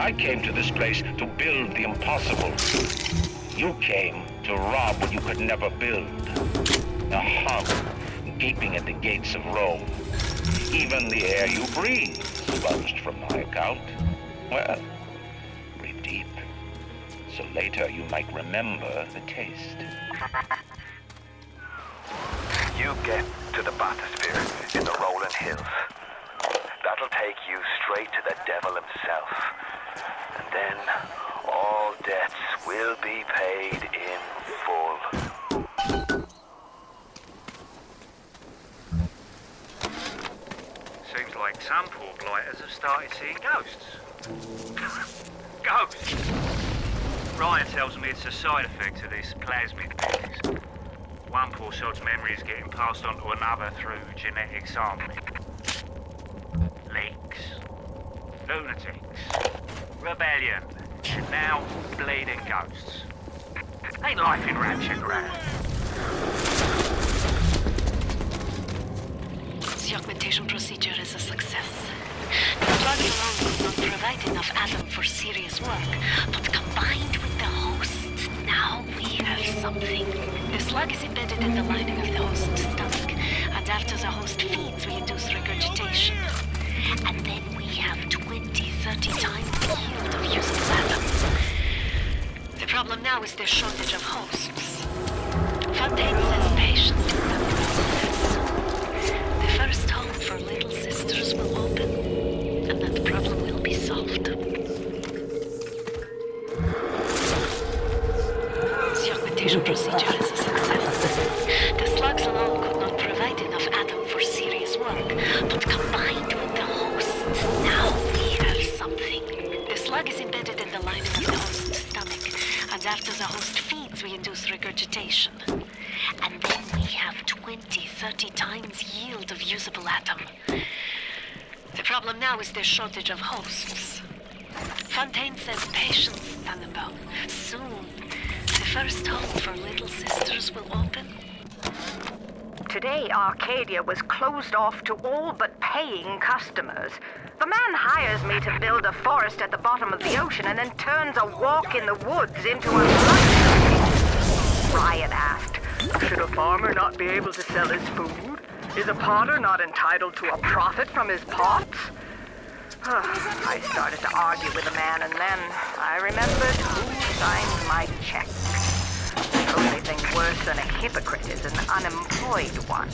I came to this place to build the impossible. You came to rob what you could never build. A hum gaping at the gates of Rome. Even the air you breathe sponged from my account. Well, breathe deep, so later you might remember the taste. You get to the bathysphere in the rolling hills. That'll take you straight to the devil himself. And then all debts will be paid in full. Seems like some poor blighters have started seeing ghosts. Ghosts! Ryan tells me it's a side effect of this plasmid business. One poor sod's memory is getting passed on to another through genetic sampling. Leaks. Lunatics. Rebellion. And now, bleeding ghosts. Ain't life in Ratchet Rat? The augmentation procedure is a success. The slug alone could not provide enough atom for serious work, but combined with the host, now we have something. The slug is embedded in the lining of the host's stomach, and after the host feeds, we induce regurgitation. And then we have 20-30 times the yield of usable atoms. The problem now is the shortage of hosts. Fontaine says patience soon. The first home for Little Sisters will open, and that problem will be solved. The augmentation procedure is a success. The slugs alone could not provide enough atom for serious work, but combined with the host, now we have something. The slug is embedded in the lining of the host's stomach, and after the host feeds, we induce regurgitation. And then we have 20-30 times yield of usable atom. The problem now is the shortage of hosts. Fontaine says patience, Tannenbaum. Soon, the first home for Little Sisters will open. Today, Arcadia was closed off to all but paying customers. The man hires me to build a forest at the bottom of the ocean and then turns a walk in the woods into a luxury. Ryan asked, should a farmer not be able to sell his food? Is a potter not entitled to a profit from his pots? I started to argue with the man, and then I remembered who signed my check. The only thing worse than a hypocrite is an unemployed one.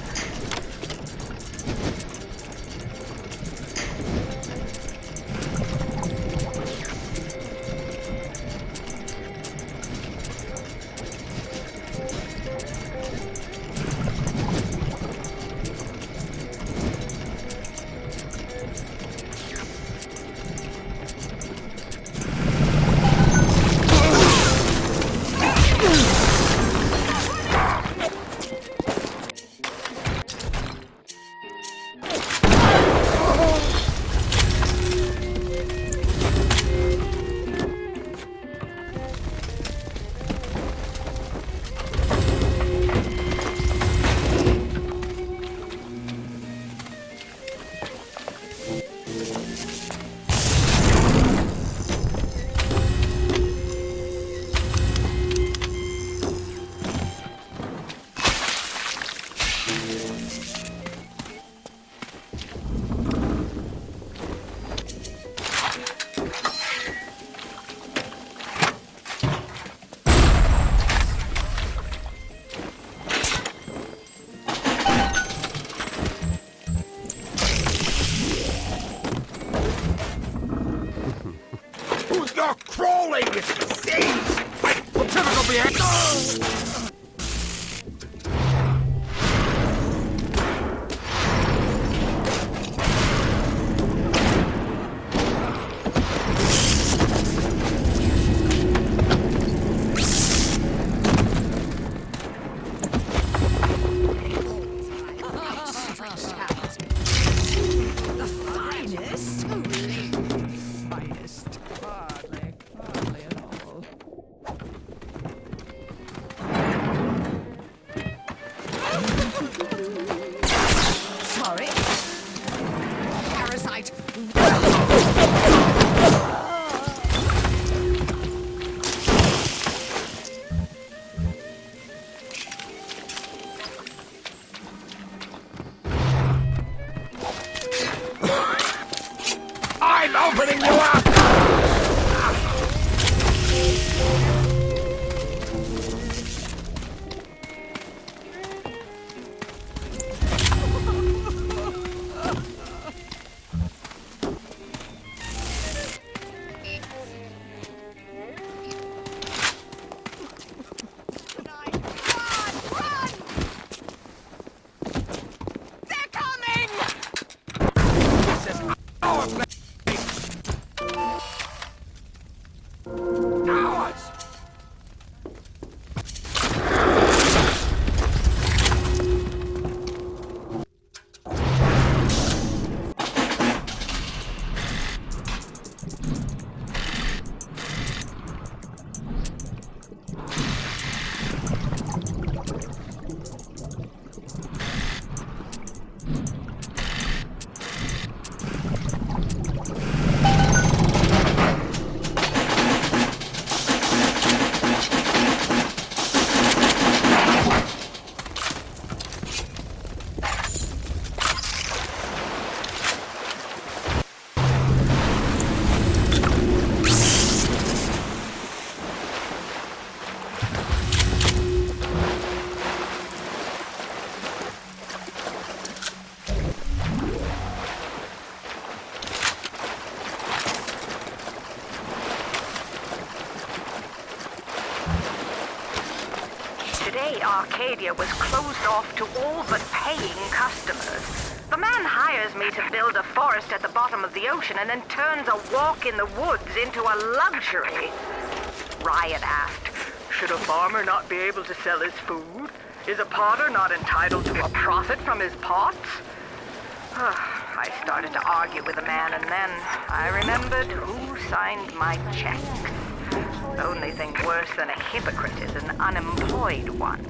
Arcadia was closed off to all but paying customers. The man hires me to build a forest at the bottom of the ocean and then turns a walk in the woods into a luxury. Ryan asked, should a farmer not be able to sell his food? Is a potter not entitled to a profit from his pots? I started to argue with the man, and then I remembered who signed my checks. The only thing worse than a hypocrite is an unemployed one.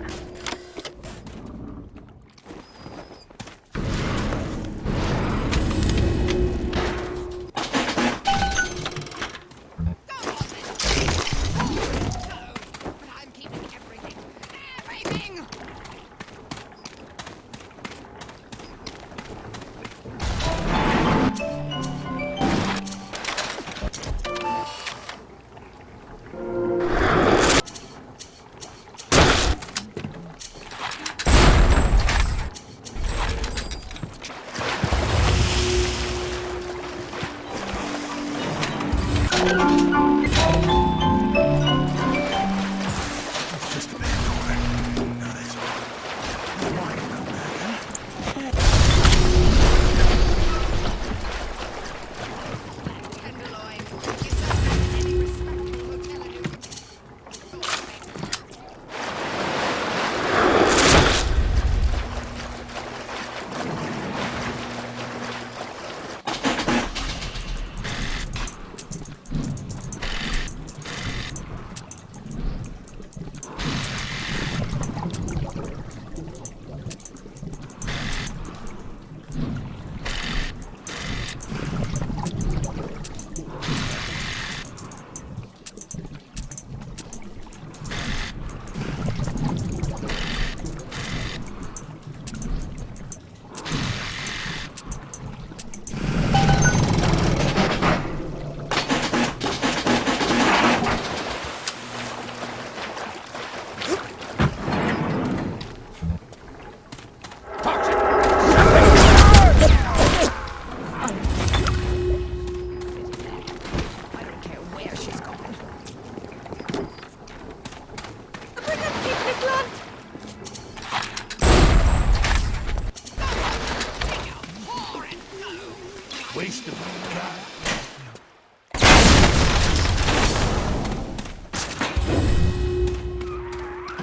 Waste of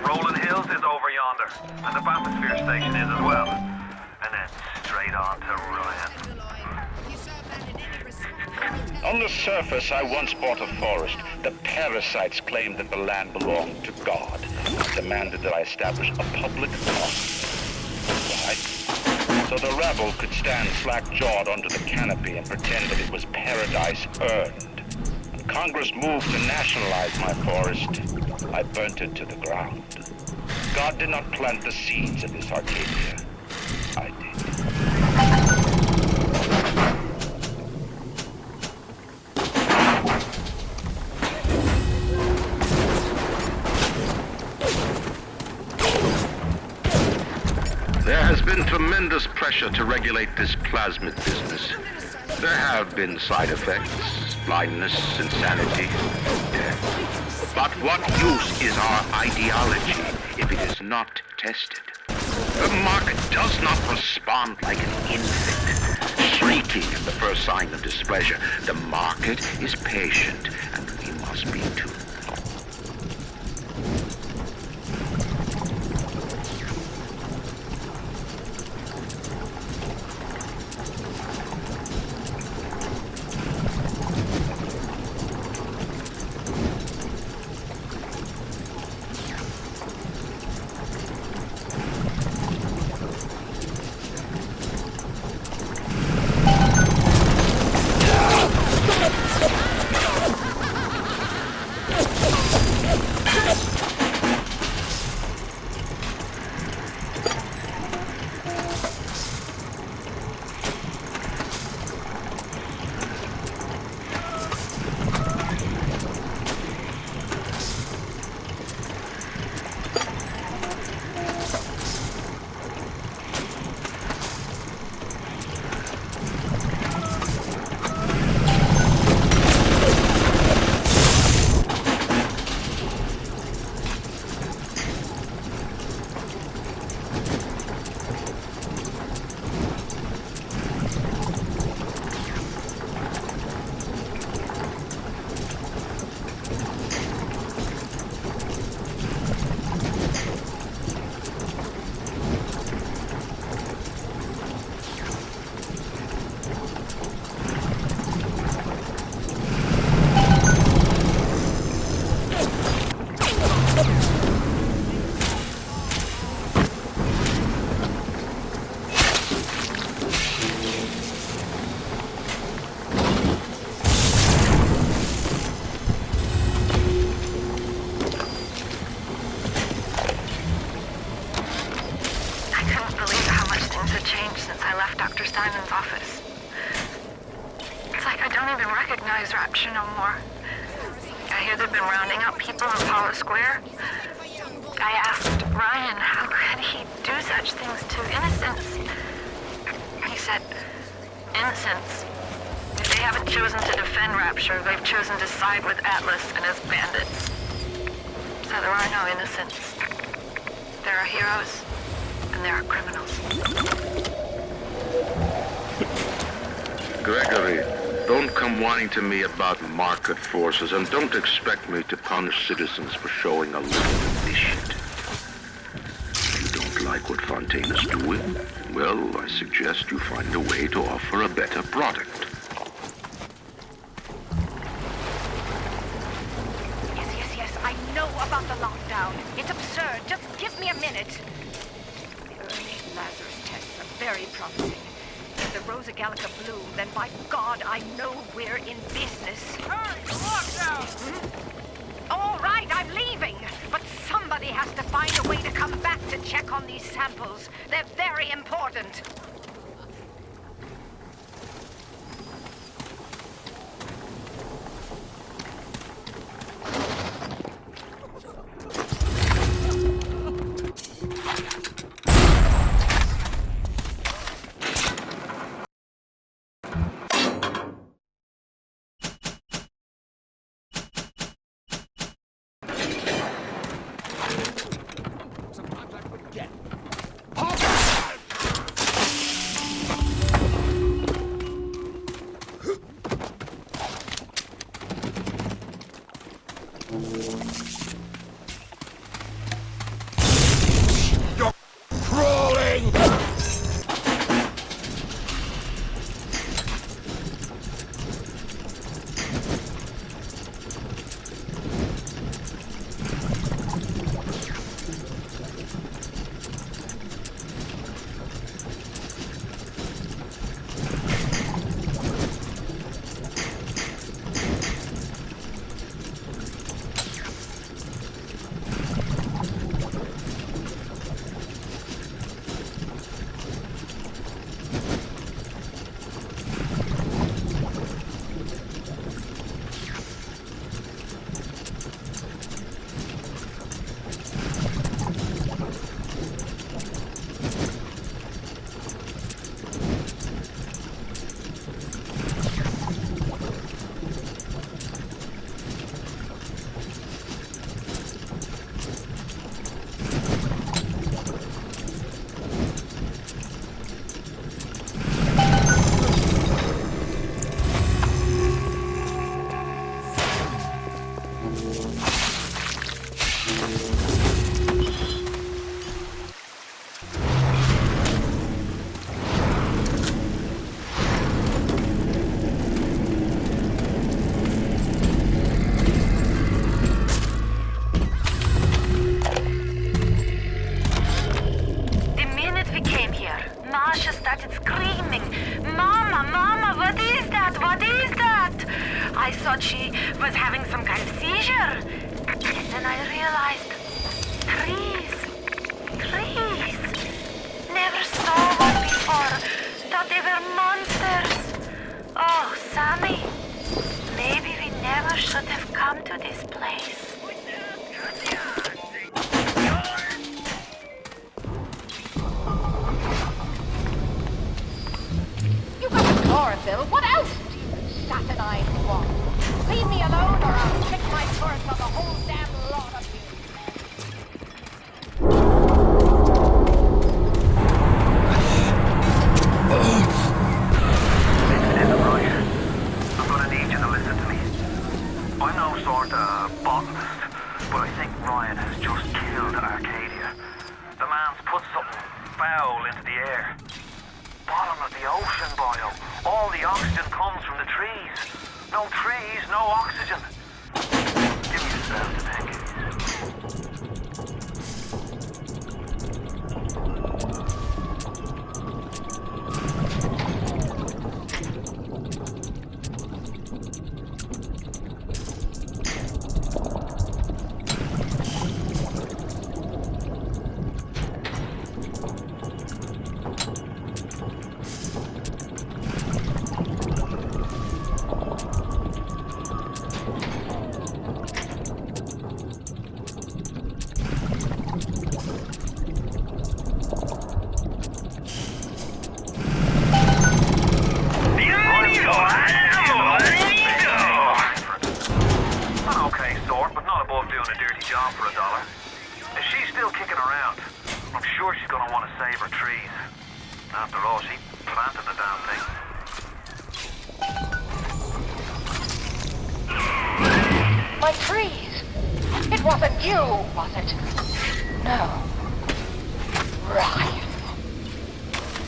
Rolling Hills is over yonder, and the bathysphere station is as well. And then straight on to Ryan. On the surface, I once bought a forest. The parasites claimed that the land belonged to God. Demanded that I establish a public park. Why? So the rebel could stand slack-jawed under the canopy and pretend that it was paradise earned. When Congress moved to nationalize my forest, I burnt it to the ground. God did not plant the seeds of this Arcadia. I did. There has been tremendous pressure to regulate this plasmid business. There have been side effects, blindness, insanity, death. But what use is our ideology if it is not tested? The market does not respond like an infant, shrieking at the first sign of displeasure. The market is patient, and we must be too. Dr. Simon's office. It's like I don't even recognize Rapture no more. I hear they've been rounding up people in Apollo Square. I asked Ryan how could he do such things to innocents. He said, innocents. If they haven't chosen to defend Rapture, they've chosen to side with Atlas and his bandits. So there are no innocents. There are heroes, and there are criminals. Gregory, don't come whining to me about market forces, and don't expect me to punish citizens for showing a little initiative. If you don't like what Fontaine is doing, well, I suggest you find a way to offer a better product. Yes, I know about the lockdown. It's absurd. Just give me a minute. The early Lazarus tests are very promising. If the Rosa Gallica bloom, then by God, I know we're in business. Hurry, the lockdown! All right, I'm leaving. But somebody has to find a way to come back to check on these samples. They're very important. I thought she was having some kind of seizure. And then I realized, trees. Never saw one before. Thought they were monsters. Oh, Sammy. Maybe we never should have come to this place. You got chlorophyll. What else do you saturnine want? Leave me alone or I'll kick my turf on the whole damn lot of you. Listen, right? I'm gonna need you to listen to me. I'm no sort of botanist, but I think Ryan has just killed Arcadia. The man's put something foul into the air. Bottom of the ocean, boyo. All the oxygen comes from the trees. No trees, no oxygen. Give me a spell to think. sure she's gonna want to save her trees. After all, she planted the damn thing. My trees! It wasn't you, was it? No. Ryan.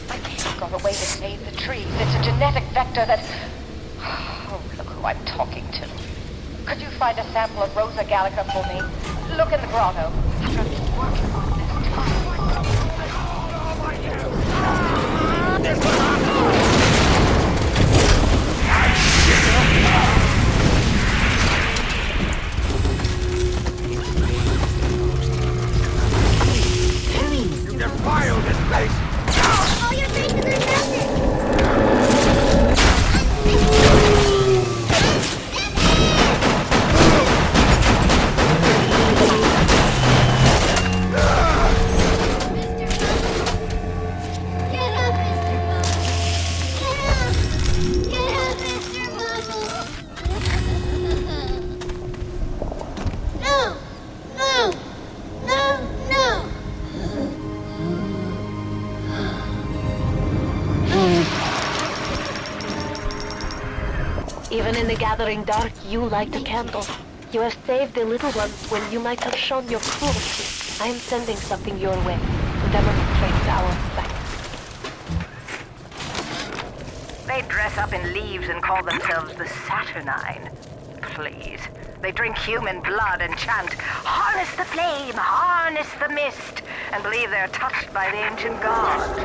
I think you've got a way to save the trees. It's a genetic vector that... Oh, look who I'm talking to. Could you find a sample of Rosa Gallica for me? Look in the grotto. I've been working on All your faces are melted! Even in the gathering dark, you light a candle. You have saved the little ones when you might have shown your cruelty. I am sending something your way to demonstrate our thanks. They dress up in leaves and call themselves the Saturnine. Please. They drink human blood and chant, "Harness the flame, harness the mist," and believe they're touched by the ancient gods.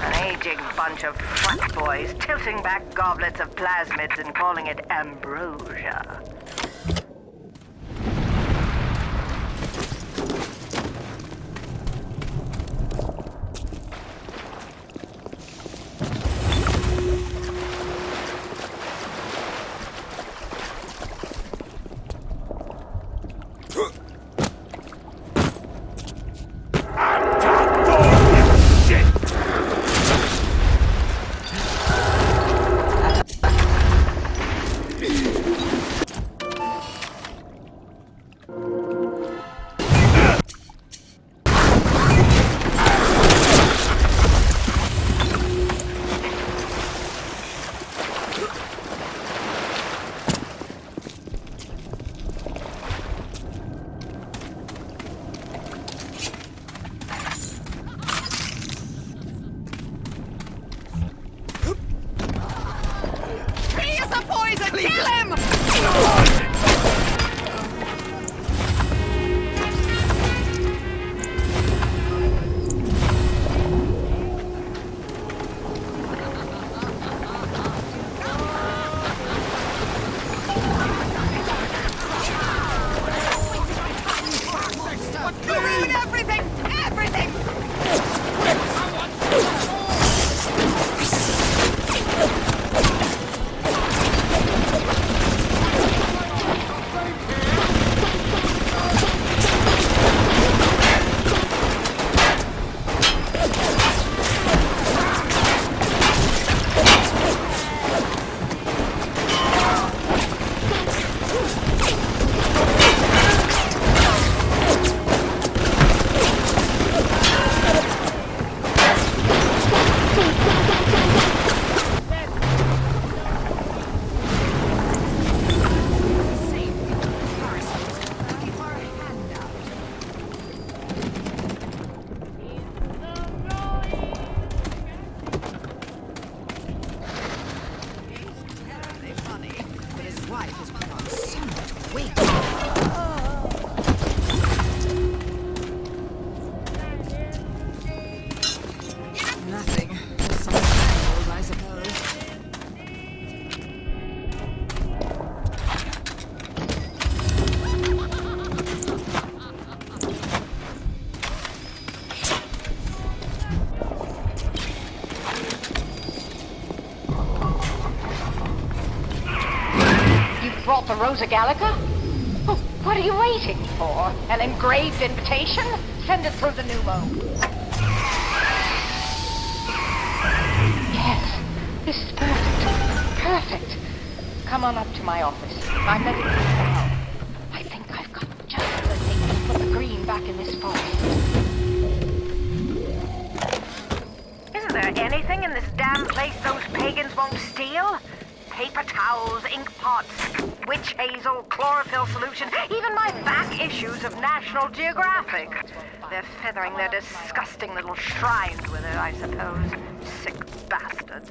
An aging bunch of fuckboys tilting back goblets of plasmids and calling it ambrosia. Brought the Rosa Gallica? Oh, what are you waiting for? An engraved invitation? Send it through the pneumo. Yes, this is perfect. Perfect. Come on up to my office. I'm ready to now. I think I've got just the thing to put the green back in this forest. Is there anything in this damn place those pagans won't steal? Paper towels, ink pots, witch hazel, chlorophyll solution, even my back issues of National Geographic. They're feathering their disgusting little shrines with it, I suppose. Sick bastards.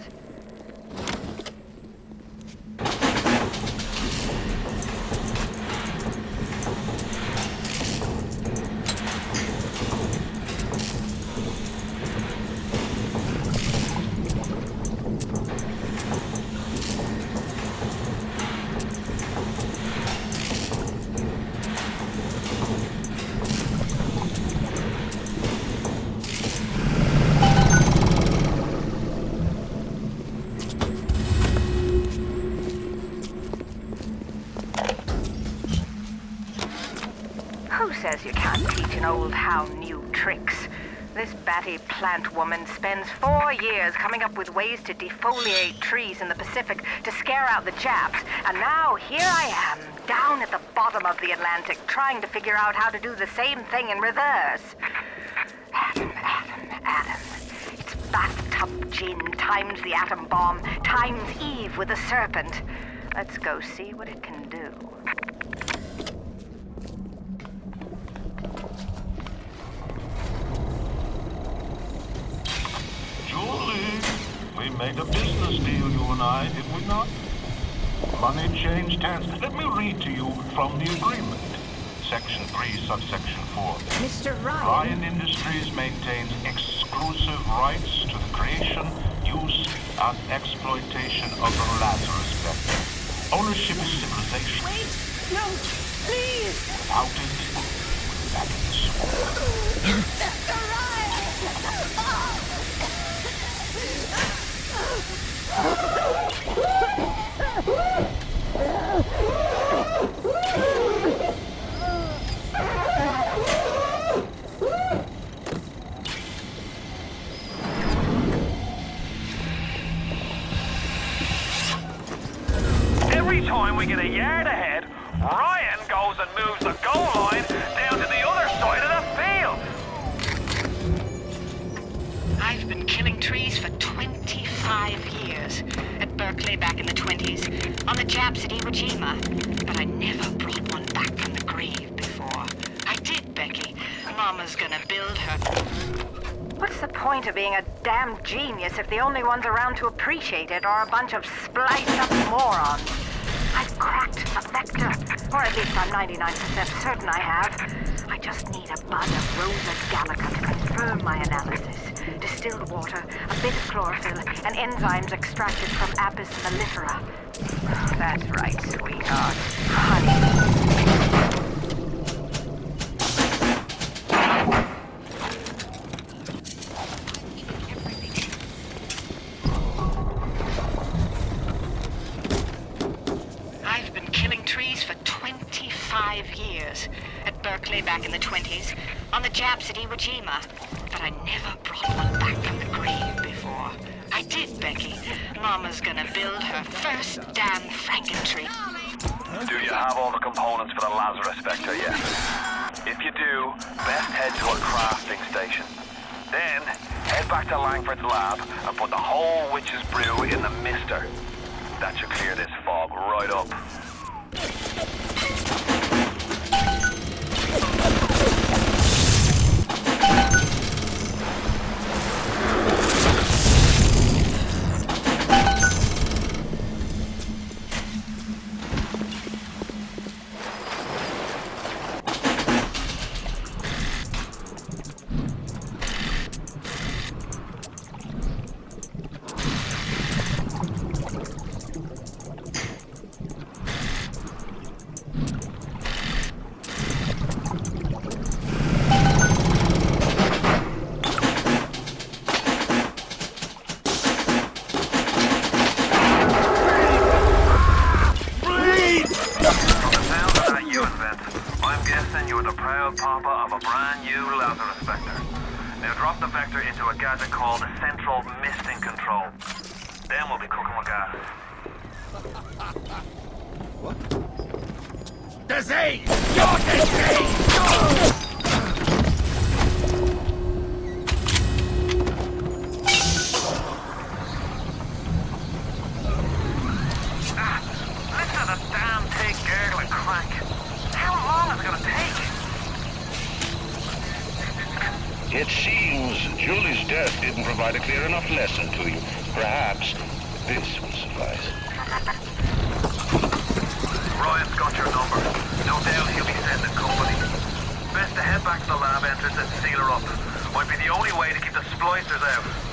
Who says you can't teach an old hound new tricks? This batty plant woman spends 4 years coming up with ways to defoliate trees in the Pacific to scare out the Japs, and now here I am, down at the bottom of the Atlantic, trying to figure out how to do the same thing in reverse. Adam. It's bathtub gin times the atom bomb times Eve with the serpent. Let's go see what it can do. Julie, we made a business deal, you and I, did we not? Money changed hands. Let me read to you from the agreement. Section 3, subsection 4. Mr. Ryan? Ryan Industries maintains exclusive rights to the creation, use, and exploitation of the Lazarus Vector. Ownership is civilization. Wait! No! Please! Without it, we're back in the swamp. Mr. Ryan! Every time we get a yard ahead, Ryan goes and moves the goal line down to the other side of the field. I've been killing trees for 25 years. At Berkeley back in the 20s, on the Japs at Iwo Jima. But I never brought one back from the grave before. I did, Becky. Mama's gonna build her. What's the point of being a damn genius if the only ones around to appreciate it are a bunch of spliced-up morons? I've cracked a vector, or at least I'm 99% certain I have. I just need a bud of Rosa gallica to confirm my analysis. Distilled water, a bit of chlorophyll, and enzymes extracted from Apis mellifera. That's right, sweetheart. Honey. I've been killing trees for 25 years. At Berkeley back in the 20s, on the Japs at Iwo Jima. But I never brought one back from the grave before. I did, Becky. Mama's gonna build her first damn Frankentree. Do you have all the components for the Lazarus Vector yet? If you do, best head to a crafting station. Then, head back to Langford's lab and put the whole witch's brew in the mister. That should clear this fog right up. provide a clear enough lesson to you. Perhaps this will suffice. Ryan's got your number. No doubt he'll be sending company. Best to head back to the lab entrance and seal her up. Might be the only way to keep the splicers out.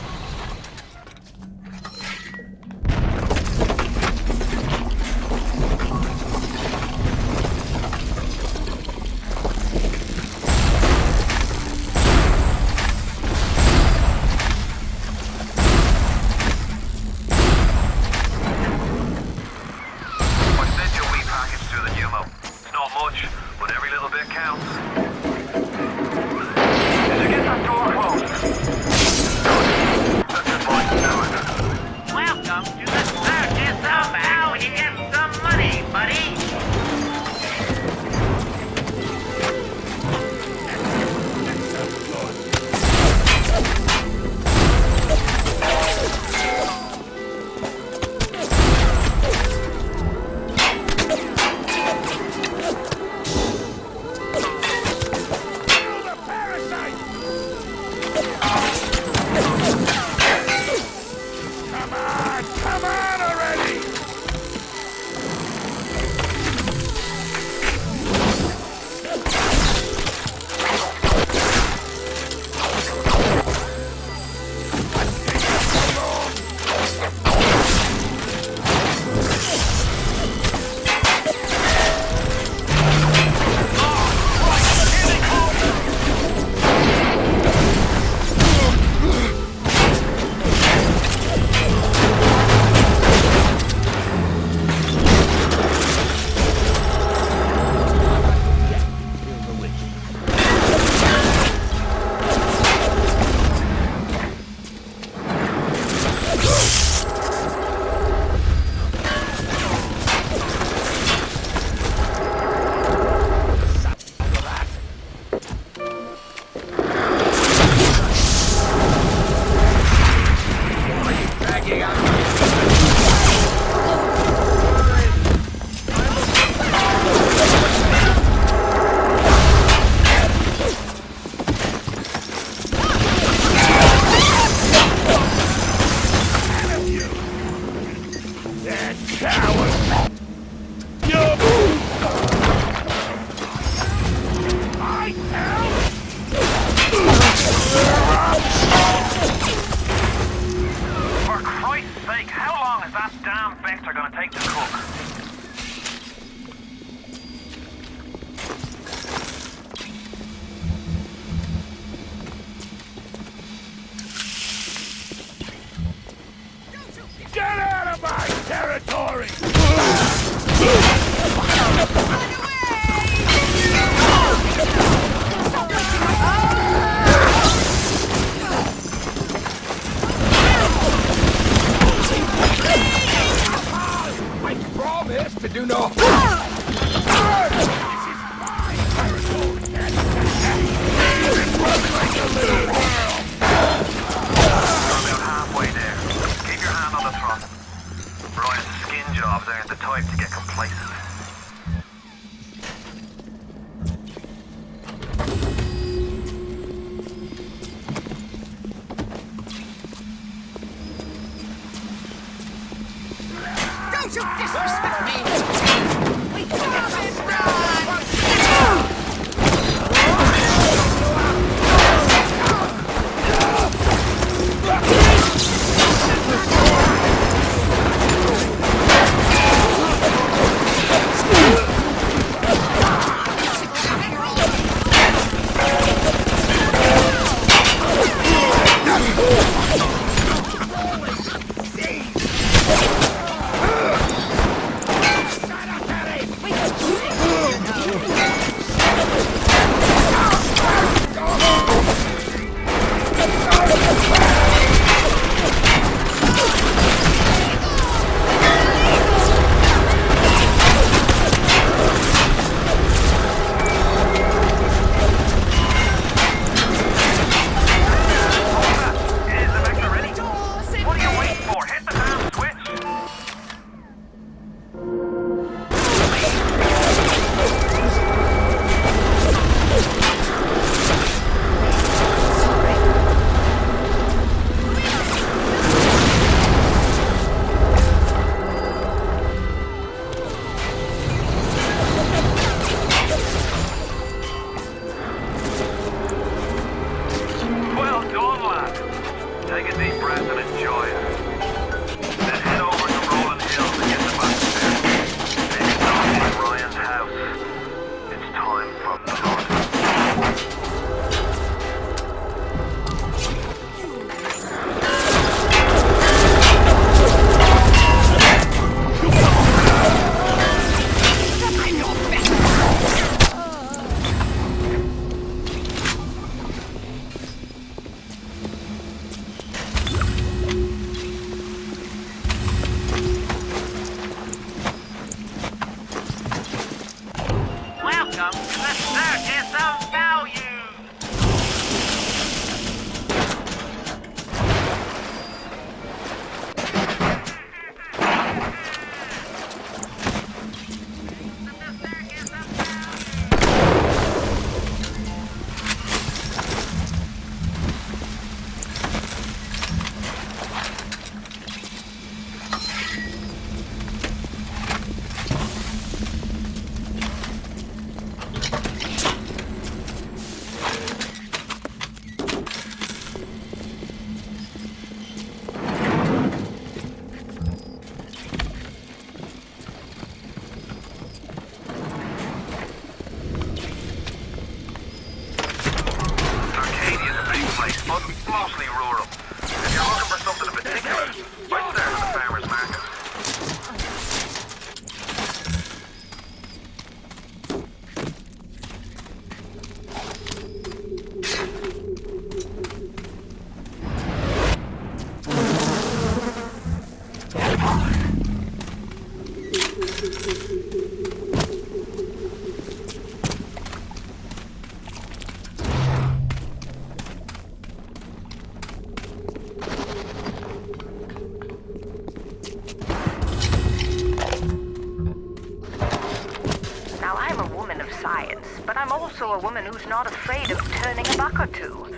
also a woman who's not afraid of turning a buck or two.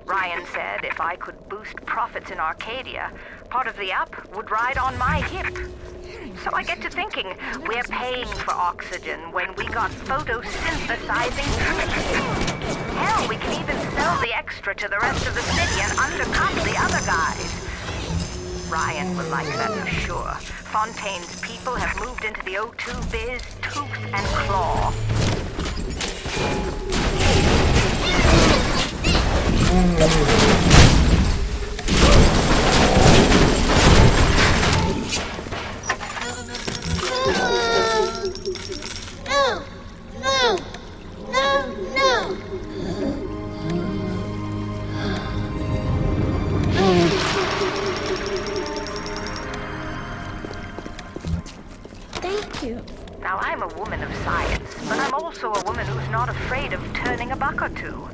Ryan said if I could boost profits in Arcadia, part of the up would ride on my hip. So I get to thinking, we're paying for oxygen when we got photosynthesizing trees. Hell, we can even sell the extra to the rest of the city and undercut the other guys. Ryan would like that for sure. Fontaine's people have moved into the O2 biz, tooth and claw. Thank you. Now, I'm a woman of science, but I'm also a woman who's not afraid of turning a buck or two.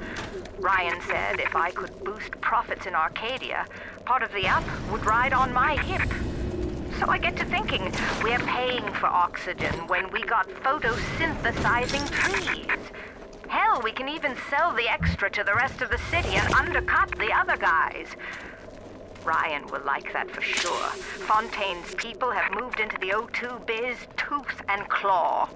Ryan said if I could boost profits in Arcadia, part of the up would ride on my hip. So I get to thinking, we're paying for oxygen when we got photosynthesizing trees. Hell, we can even sell the extra to the rest of the city and undercut the other guys. Ryan will like that for sure. Fontaine's people have moved into the O2 biz, tooth and claw.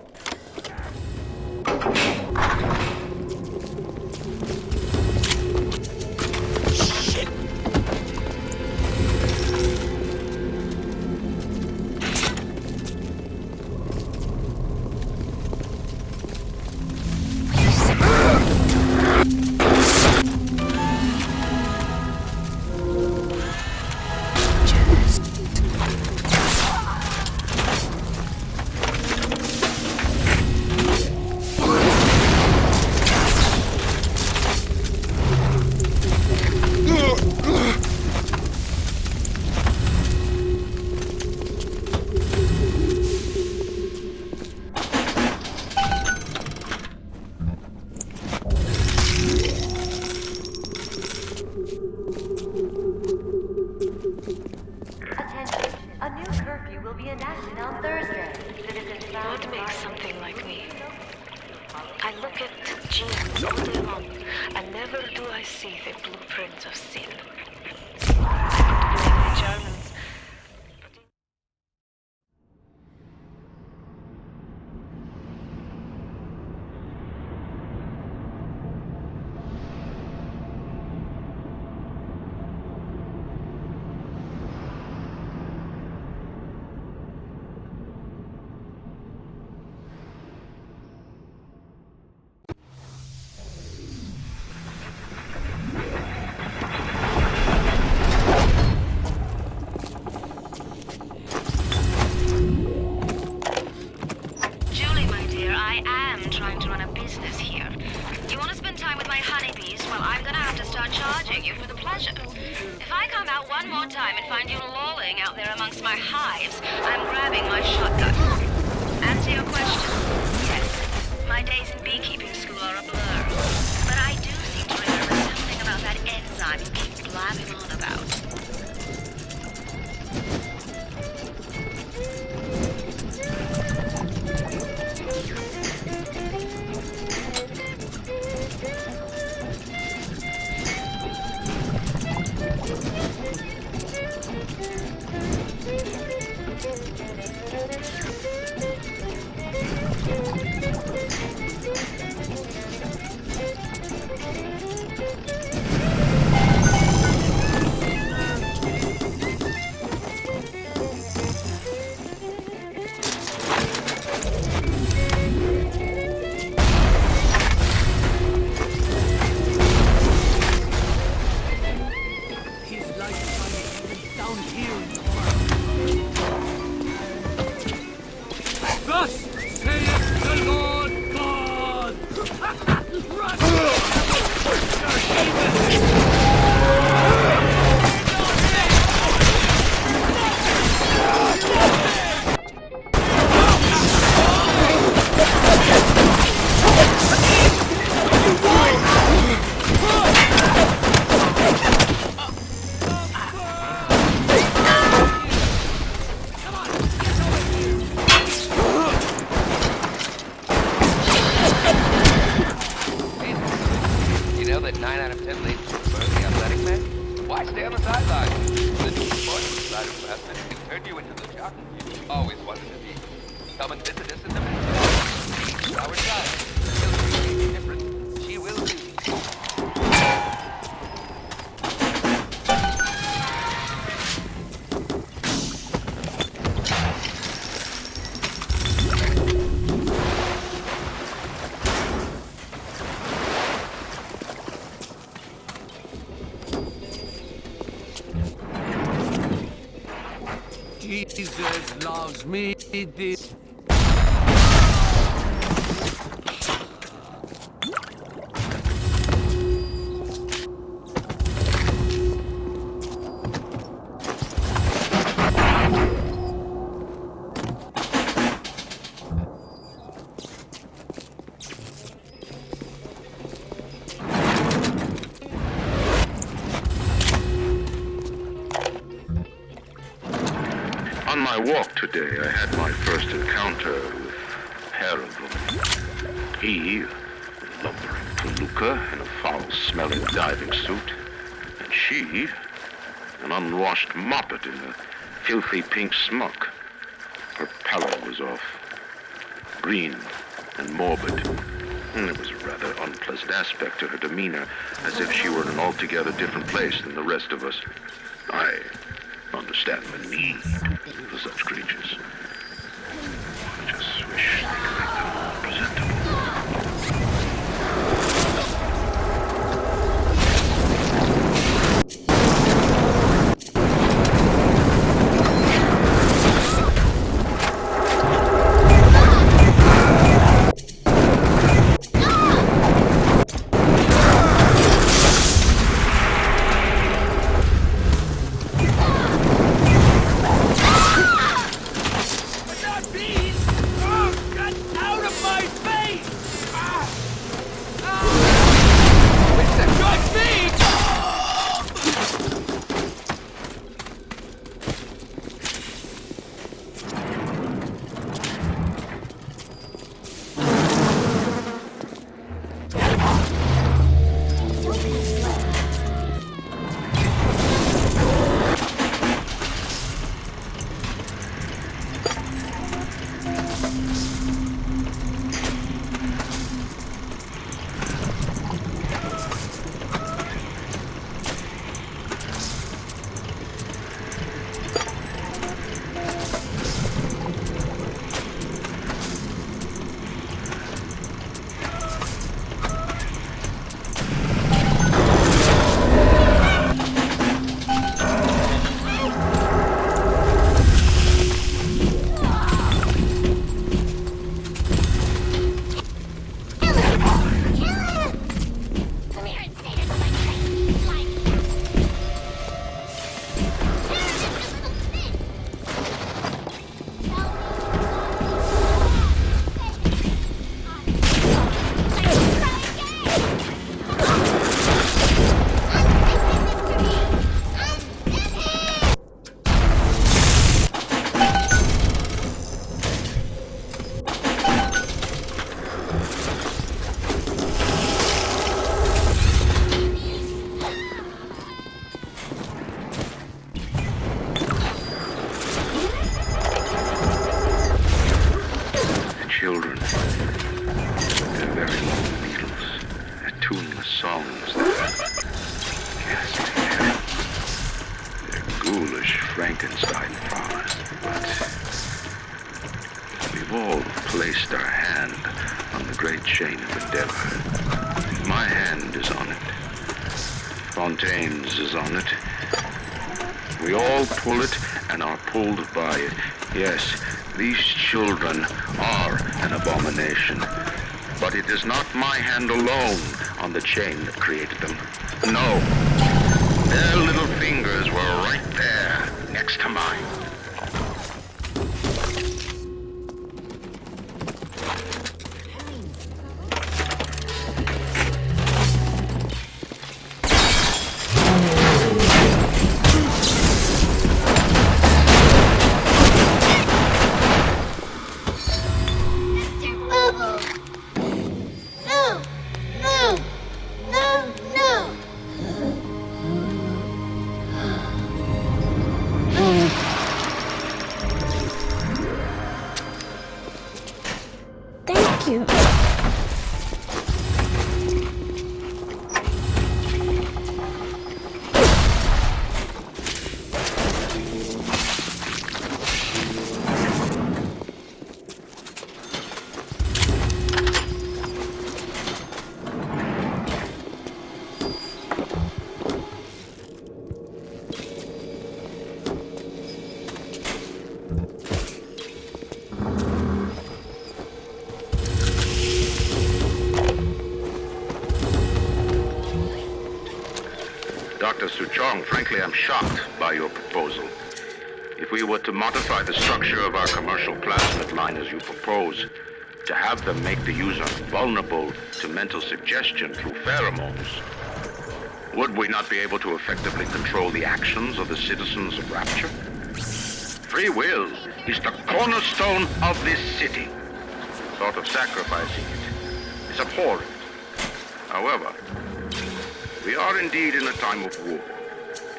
What makes something like me? I look at genes all day long, and never do I see the blueprint of sin. Blame the Germans. bring you into the garden. You always wanted to be. Come and visit us in the backyard. Our child. She'll be different. She will be. Jesus loves me this. On my walk today, I had my first encounter with a pair of them. He, a lumbering palooka in a foul-smelling diving suit, and she, an unwashed moppet in a filthy pink smock. Her pallor was off, green and morbid, and there was a rather unpleasant aspect to her demeanor, as if she were in an altogether different place than the rest of us. I understand the need for such creatures. I just wish they could make them more presentable. Children, their very long needles, their tuneless songs, their ghoulish Frankenstein farce. But we've all placed our hand on the great chain of endeavor. My hand is on it. Fontaine's is on it. We all pull it and are pulled by it. Yes, these children are an abomination. But it is not my hand alone on the chain that created them. No. Their little fingers were right there, next to mine. you. Dr. Suchong, frankly, I'm shocked by your proposal. If we were to modify the structure of our commercial plasmid line as you propose, to have them make the user vulnerable to mental suggestion through pheromones, would we not be able to effectively control the actions of the citizens of Rapture? Free will is the cornerstone of this city. The thought of sacrificing it is abhorrent. However, we are indeed in a time of war.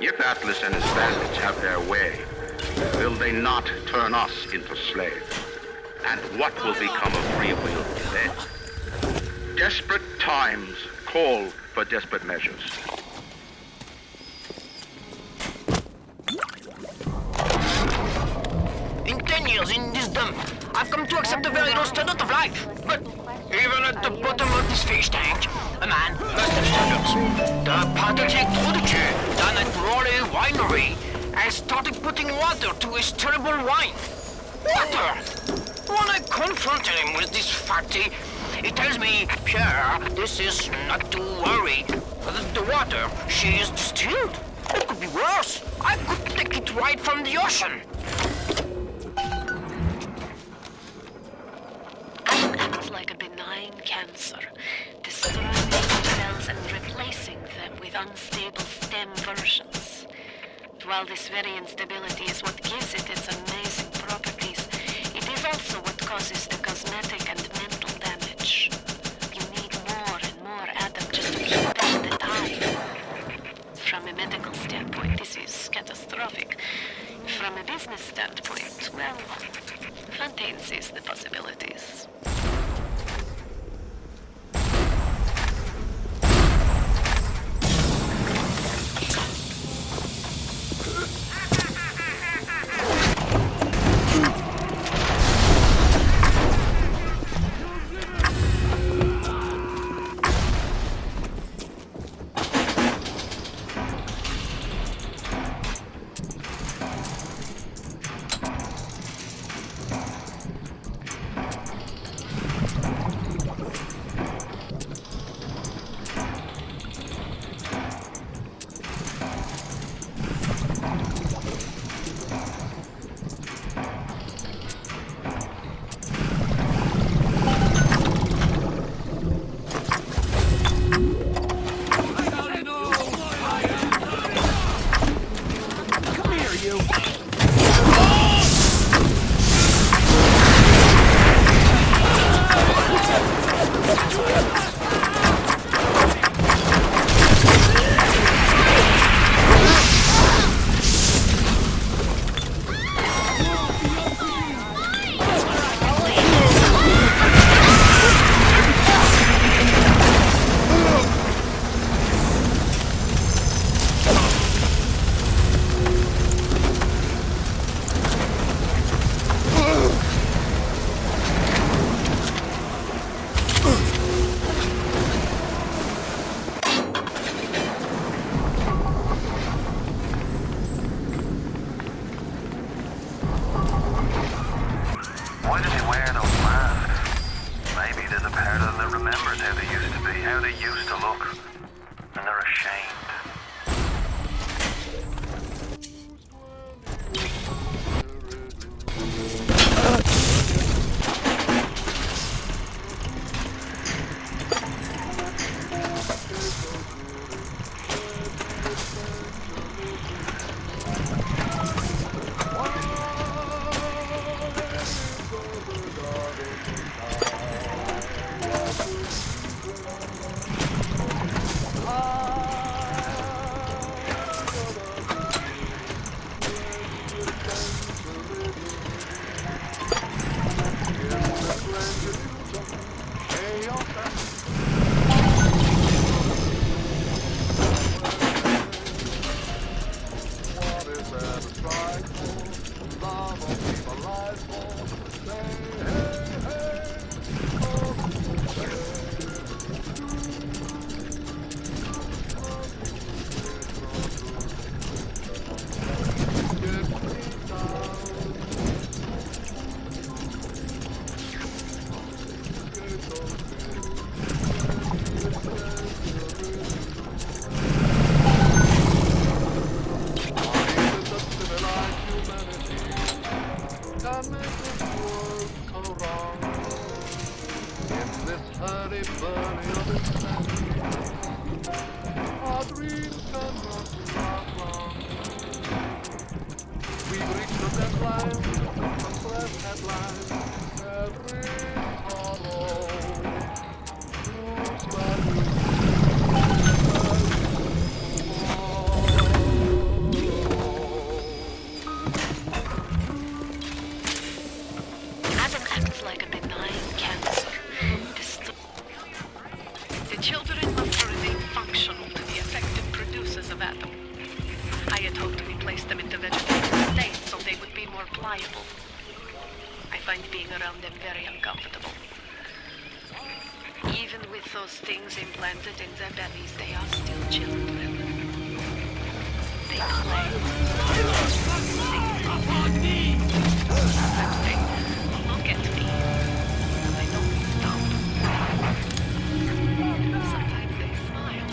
If Atlas and his bandits have their way, will they not turn us into slaves? And what will become of free will then? Desperate times call for desperate measures. In 10 years in this dump, I've come to accept a very low standard of life. But even at the bottom of this fish tank, a man must have standards. The Patatech Producer down at Raleigh Winery has started putting water to his terrible wine. Water! When I confronted him with this fact, he tells me, Pierre, this is not to worry. The water, she is distilled. It could be worse. I could take it right from the ocean. Adam acts like a benign cancer, destroying cells and replacing them with unstable stem versions. While this very instability is what gives it its amazing properties, it is also what causes the cosmetic and mental damage. You need more and more Adam just to keep back the tide. From a medical standpoint, this is catastrophic. From a business standpoint, well, Fontaine sees the possibilities. Adam acts like a benign cancer. The children must remain functional to the effective producers of Adam. I had hoped we placed them into vegetative states so they would be more pliable. I find being around them very uncomfortable. Even with those things implanted in their bellies, they are still children. They play. Sometimes they look at me. They don't stop. Sometimes they smile.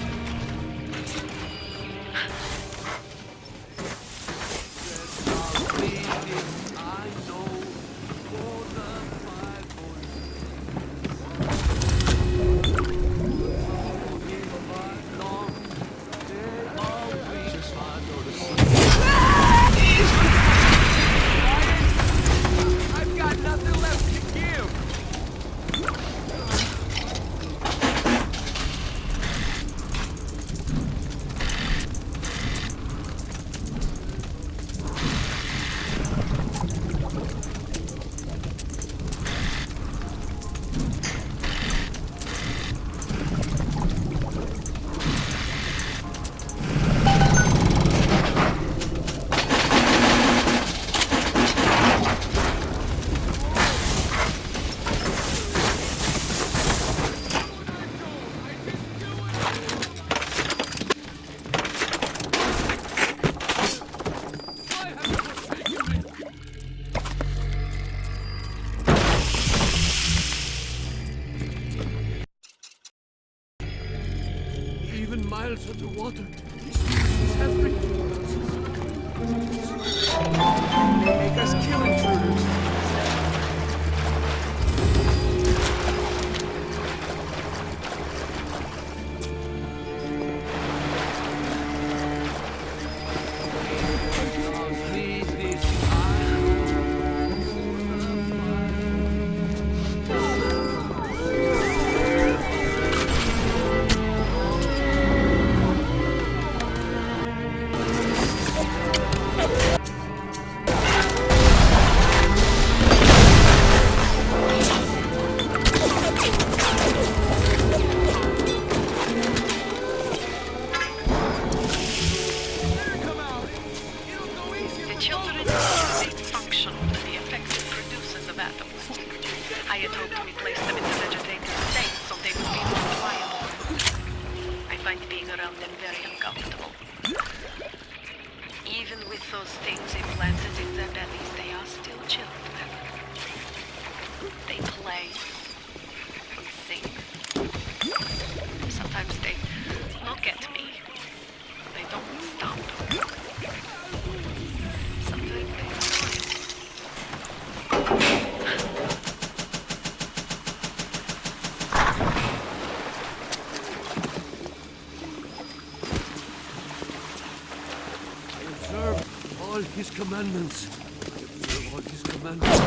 Even miles underwater, he still sees everything. They make us kill intruders. His commandments. Observe all his commandments.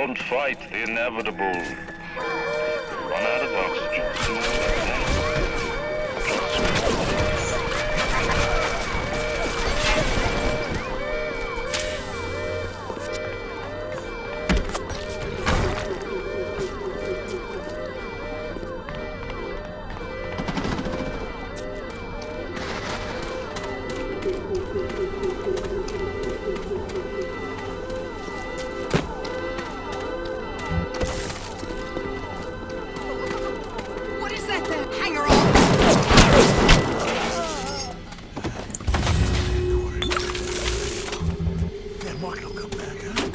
Don't fight the inevitable. Run out of oxygen sooner than later. What is that there? Hanger on! That Mark will come back, huh?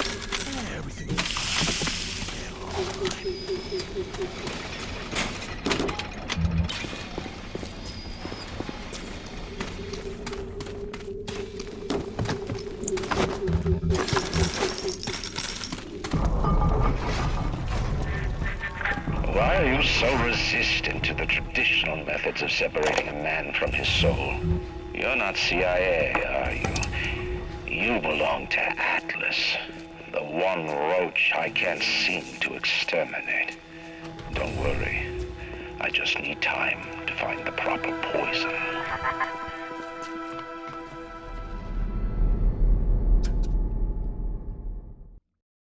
Yeah, everything is... Why are you so resistant to the traditional methods of separating a man from his soul? You're not CIA, are you? You belong to Atlas, the one roach I can't seem to exterminate. Don't worry. I just need time to find the proper poison.